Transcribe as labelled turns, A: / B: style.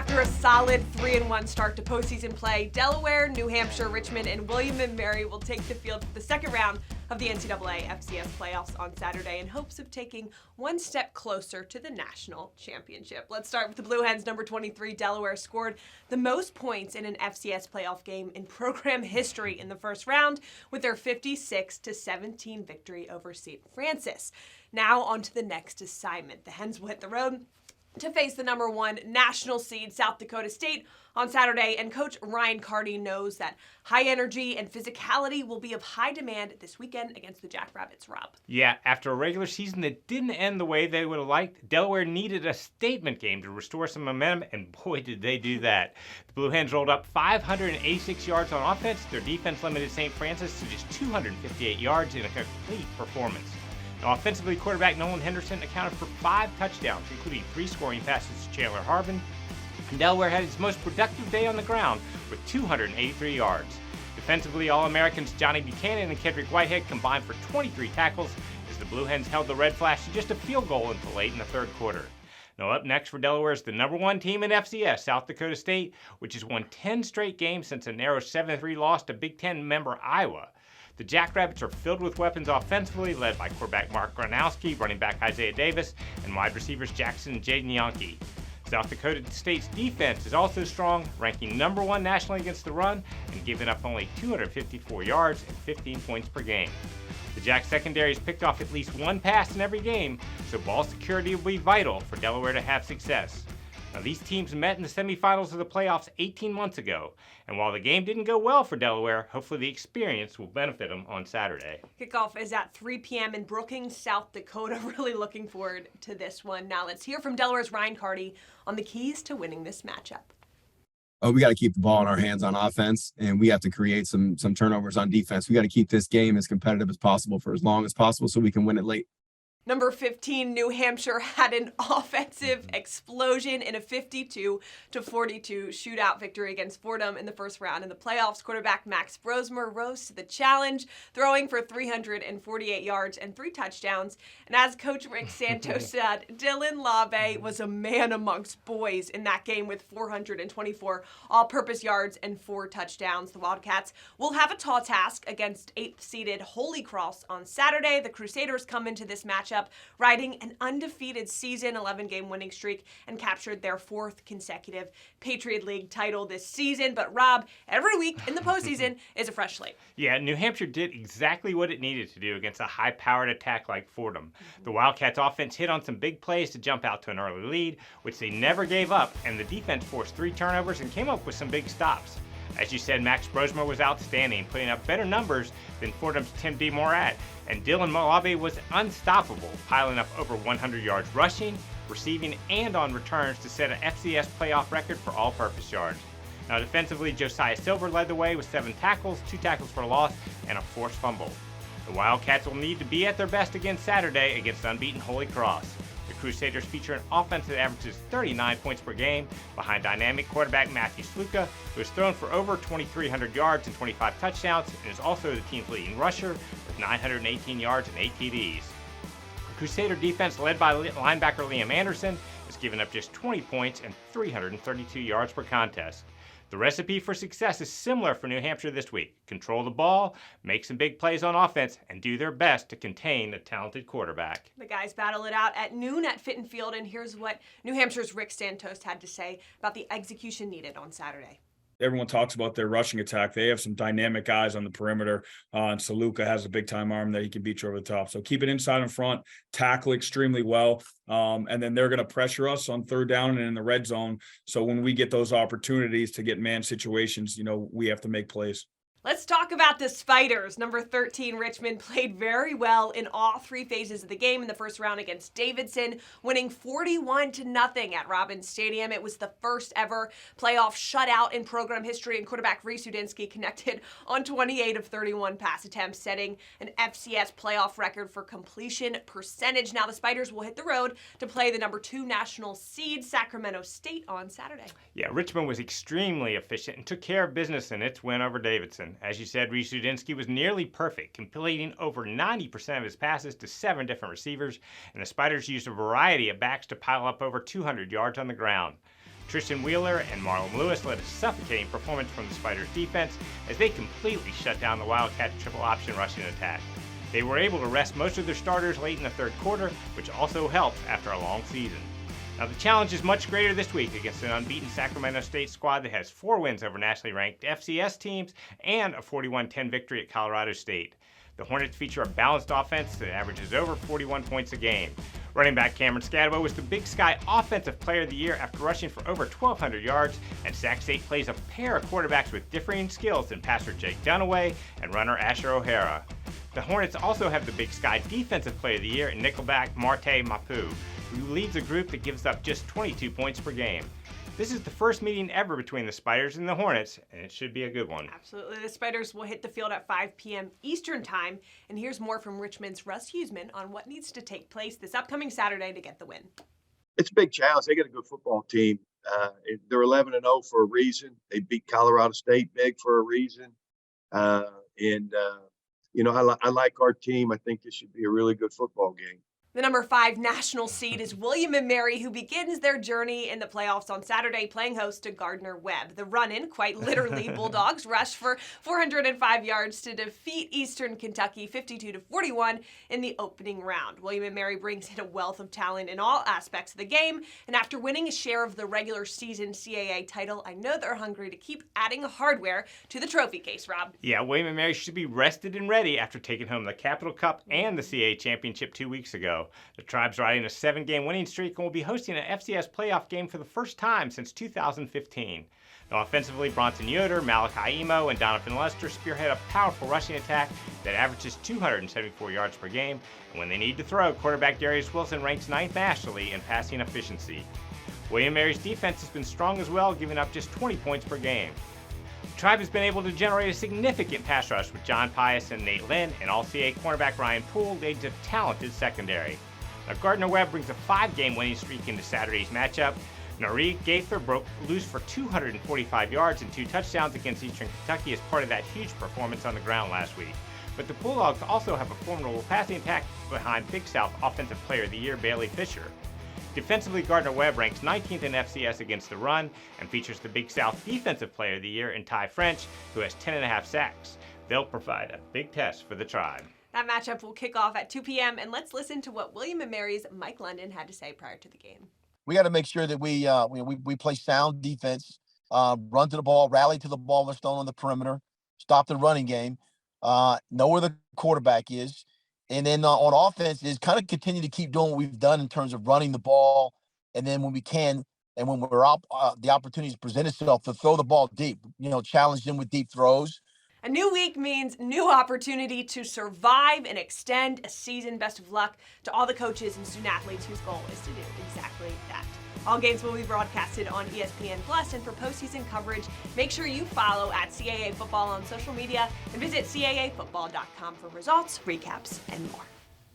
A: After a solid 3-1 start to postseason play, Delaware, New Hampshire, Richmond, and William & Mary will take the field for the second round of the NCAA FCS playoffs on Saturday in hopes of taking one step closer to the national championship. Let's start with the Blue Hens. Number 23, Delaware scored the most points in an FCS playoff game in program history in the first round with their 56-17 victory over St. Francis. Now on to the next assignment. The Hens will hit the road to face the number 1 national seed South Dakota State on Saturday, and Coach Ryan Carty knows that high energy and physicality will be of high demand this weekend against the Jackrabbits. Rob.
B: Yeah, after a regular season that didn't end the way they would have liked, Delaware needed a statement game to restore some momentum, and boy did they do that. The Blue Hens rolled up 586 yards on offense. Their defense limited St. Francis to just 258 yards in a complete performance. Now, offensively, quarterback Nolan Henderson accounted for 5 touchdowns, including 3 scoring passes to Chandler Harbin. And Delaware had its most productive day on the ground with 283 yards. Defensively, All-Americans Johnny Buchanan and Kedrick Whitehead combined for 23 tackles as the Blue Hens held the Red Flash to just a field goal until late in the third quarter. Now, up next for Delaware is the number 1 team in FCS, South Dakota State, which has won 10 straight games since a narrow 7-3 loss to Big Ten member Iowa. The Jackrabbits are filled with weapons offensively, led by quarterback Mark Gronowski, running back Isaiah Davis, and wide receivers Jackson and Jaden Yankee. South Dakota State's defense is also strong, ranking number 1 nationally against the run and giving up only 254 yards and 15 points per game. The Jack secondary has picked off at least 1 pass in every game, so ball security will be vital for Delaware to have success. Now, these teams met in the semifinals of the playoffs 18 months ago, and while the game didn't go well for Delaware, hopefully the experience will benefit them on Saturday.
A: Kickoff is at 3 p.m. in Brookings, South Dakota. Really looking forward to this one. Now let's hear from Delaware's Ryan Carty on the keys to winning this matchup.
C: We got to keep the ball in our hands on offense, and we have to create some turnovers on defense. We got to keep this game as competitive as possible for as long as possible so we can win it late.
A: Number 15, New Hampshire had an offensive explosion in a 52-42 shootout victory against Fordham in the first round in the playoffs. Quarterback Max Brosmer rose to the challenge, throwing for 348 yards and 3 touchdowns. And as Coach Rick Santos said, Dylan Labe was a man amongst boys in that game with 424 all-purpose yards and 4 touchdowns. The Wildcats will have a tall task against 8th-seeded Holy Cross on Saturday. The Crusaders come into this matchup riding an undefeated season 11-game winning streak and captured their 4th consecutive Patriot League title this season. But Rob, every week in the postseason is a fresh slate.
B: Yeah, New Hampshire did exactly what it needed to do against a high-powered attack like Fordham. The Wildcats offense hit on some big plays to jump out to an early lead, which they never gave up, and the defense forced 3 turnovers and came up with some big stops. As you said, Max Brosmer was outstanding, putting up better numbers than Fordham's Tim D. Morat, and Dylan Malabe was unstoppable, piling up over 100 yards rushing, receiving, and on returns to set an FCS playoff record for all-purpose yards. Now defensively, Josiah Silver led the way with 7 tackles, 2 tackles for loss, and a forced fumble. The Wildcats will need to be at their best again Saturday against unbeaten Holy Cross. The Crusaders feature an offense that averages 39 points per game behind dynamic quarterback Matthew Sluka, who has thrown for over 2,300 yards and 25 touchdowns and is also the team's leading rusher with 918 yards and 8 TDs. The Crusader defense, led by linebacker Liam Anderson, has given up just 20 points and 332 yards per contest. The recipe for success is similar for New Hampshire this week. Control the ball, make some big plays on offense, and do their best to contain a talented quarterback.
A: The guys battle it out at noon at Fitton Field, and here's what New Hampshire's Rick Santos had to say about the execution needed on Saturday.
D: Everyone talks about their rushing attack. They have some dynamic guys on the perimeter, and Saluka has a big-time arm that he can beat you over the top. So keep it inside and front, tackle extremely well, and then they're going to pressure us on 3rd down and in the red zone. So when we get those opportunities to get man situations, we have to make plays.
A: Let's talk about the Spiders. Number 13, Richmond played very well in all 3 phases of the game in the first round against Davidson, winning 41-0 at Robbins Stadium. It was the first ever playoff shutout in program history, and quarterback Reese Udinsky connected on 28 of 31 pass attempts, setting an FCS playoff record for completion percentage. Now the Spiders will hit the road to play the number 2 national seed, Sacramento State, on Saturday.
B: Yeah, Richmond was extremely efficient and took care of business in its win over Davidson. As you said, Reese Udinsky was nearly perfect, completing over 90% of his passes to 7 different receivers, and the Spiders used a variety of backs to pile up over 200 yards on the ground. Tristan Wheeler and Marlon Lewis led a suffocating performance from the Spiders' defense as they completely shut down the Wildcats' triple option rushing attack. They were able to rest most of their starters late in the third quarter, which also helped after a long season. Now the challenge is much greater this week against an unbeaten Sacramento State squad that has 4 wins over nationally ranked FCS teams and a 41-10 victory at Colorado State. The Hornets feature a balanced offense that averages over 41 points a game. Running back Cameron Scadabo was the Big Sky Offensive Player of the Year after rushing for over 1,200 yards, and Sac State plays a pair of quarterbacks with differing skills than passer Jake Dunaway and runner Asher O'Hara. The Hornets also have the Big Sky Defensive Player of the Year in nickelback Marte Mapu, who leads a group that gives up just 22 points per game. This is the first meeting ever between the Spiders and the Hornets, and it should be a good one.
A: Absolutely. The Spiders will hit the field at 5 p.m. Eastern Time. And here's more from Richmond's Russ Huseman on what needs to take place this upcoming Saturday to get the win.
E: It's a big challenge. They got a good football team. They're 11-0 for a reason. They beat Colorado State big for a reason. I like our team. I think this should be a really good football game.
A: The number 5 national seed is William & Mary, who begins their journey in the playoffs on Saturday, playing host to Gardner-Webb. The run-in, quite literally, Bulldogs rushed for 405 yards to defeat Eastern Kentucky 52-41 in the opening round. William & Mary brings in a wealth of talent in all aspects of the game, and after winning a share of the regular season CAA title, I know they're hungry to keep adding hardware to the trophy case, Rob.
B: Yeah, William & Mary should be rested and ready after taking home the Capital Cup and the CAA Championship 2 weeks ago. The Tribe's riding a 7-game winning streak and will be hosting an FCS playoff game for the first time since 2015. Now, offensively, Bronson Yoder, Malachi Emo, and Donovan Lester spearhead a powerful rushing attack that averages 274 yards per game. And when they need to throw, quarterback Darius Wilson ranks 9th nationally in passing efficiency. William & Mary's defense has been strong as well, giving up just 20 points per game. The Tribe has been able to generate a significant pass rush with John Pius and Nate Lynn, and All-CA cornerback Ryan Poole leads a talented secondary. Now, Gardner-Webb brings a 5-game winning streak into Saturday's matchup. Nari Gaither broke loose for 245 yards and 2 touchdowns against Eastern Kentucky as part of that huge performance on the ground last week. But the Bulldogs also have a formidable passing attack behind Big South Offensive Player of the Year Bailey Fisher. Defensively, Gardner-Webb ranks 19th in FCS against the run and features the Big South Defensive Player of the Year in Ty French, who has 10.5 sacks. They'll provide a big test for the Tribe.
A: That matchup will kick off at 2 p.m., and let's listen to what William & Mary's Mike London had to say prior to the game.
F: We got to make sure that we play sound defense, run to the ball, rally to the ball when it's thrown on the perimeter, stop the running game, know where the quarterback is. And then on offense is kind of continue to keep doing what we've done in terms of running the ball. And then when we can, and when we're up, the opportunities present itself to throw the ball deep, challenge them with deep throws.
A: A new week means new opportunity to survive and extend a season. Best of luck to all the coaches and student athletes whose goal is to do exactly that. All games will be broadcasted on ESPN+, and for postseason coverage, make sure you follow at CAA Football on social media and visit CAAfootball.com for results, recaps, and more.